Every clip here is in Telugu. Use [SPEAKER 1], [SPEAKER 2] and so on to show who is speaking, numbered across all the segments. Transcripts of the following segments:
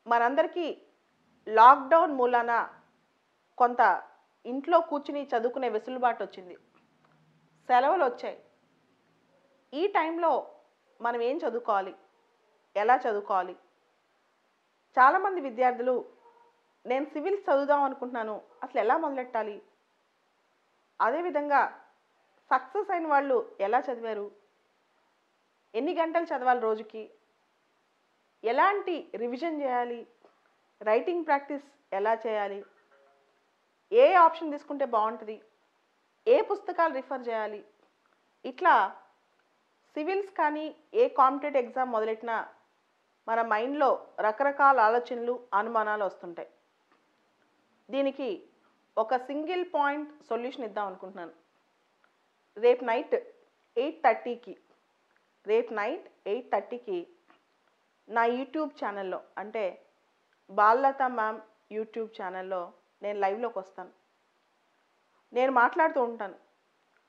[SPEAKER 1] మనందరికీ లాక్‌డౌన్ మూలాన కొంత ఇంట్లో కూర్చొని చదువుకునే వెసులుబాటు వచ్చింది. సెలవులొచ్చాయి. ఈ టైంలో మనం ఏం చదువుకోవాలి? ఎలా చదువుకోవాలి? చాలామంది విద్యార్థులు నేను సివిల్స్ చదువుదాం అనుకుంటున్నాను. అసలు ఎలా మొదలెట్టాలి? అదేవిధంగా సక్సెస్ అయిన వాళ్ళు ఎలా చదివారు? ఎన్ని గంటలు చదవాలి రోజుకి? ఎలాంటి రివిజన్ చేయాలి? రైటింగ్ ప్రాక్టీస్ ఎలా చేయాలి? ఏ ఆప్షన్ తీసుకుంటే బావుంటది? ఏ పుస్తకాలు రిఫర్ చేయాలి? ఇట్లా సివిల్స్ కానీ ఏ కాంపిటేటివ్ ఎగ్జామ్ మొదలెట్టినా మన మైండ్‌లో రకరకాల ఆలోచనలు, అనుమానాలు వస్తుంటాయి. దీనికి ఒక సింగిల్ పాయింట్ సొల్యూషన్ ఇద్దాం అనుకుంటున్నాను. రేపు నైట్ 8:30కి రేపు నైట్ 8:30కి నా యూట్యూబ్ ఛానల్‌లో అంటే బాలలత మ్యామ్ యూట్యూబ్ ఛానల్‌లో నేను లైవ్‌లోకి వస్తాను. నేను మాట్లాడుతూ ఉంటాను.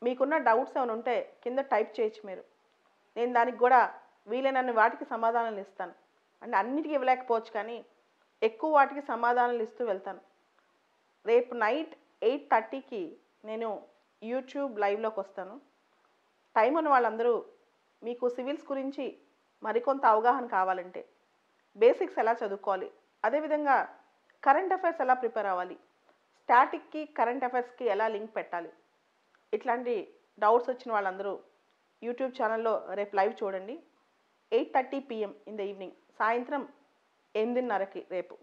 [SPEAKER 1] మీకున్న డౌట్స్ ఏమైనా ఉంటే కింద టైప్ చేయొచ్చు మీరు. నేను దానికి కూడా వీలైనన్ని వాటికి సమాధానాలు ఇస్తాను. అంటే అన్నిటికి ఇవ్వలేకపోవచ్చు కానీ ఎక్కువ వాటికి సమాధానాలు ఇస్తూ వెళ్తాను. రేపు నైట్ 8:30కి నేను యూట్యూబ్ లైవ్‌లోకి వస్తాను. టైం ఉన్న వాళ్ళందరూ మీకు సివిల్స్ గురించి మరికొంత అవగాహన కావాలంటే బేసిక్స్ ఎలా చదువుకోవాలి, అదేవిధంగా కరెంట్ అఫైర్స్ ఎలా ప్రిపేర్ అవ్వాలి, స్టాటిక్‌కి కరెంట్ అఫైర్స్‌కి ఎలా లింక్ పెట్టాలి, ఇట్లాంటి డౌట్స్ వచ్చిన వాళ్ళందరూ యూట్యూబ్ ఛానల్‌లో రేపు లైవ్ చూడండి. 8:30 PM ఇన్ ద ఈవినింగ్, సాయంత్రం 8:30కి రేపు.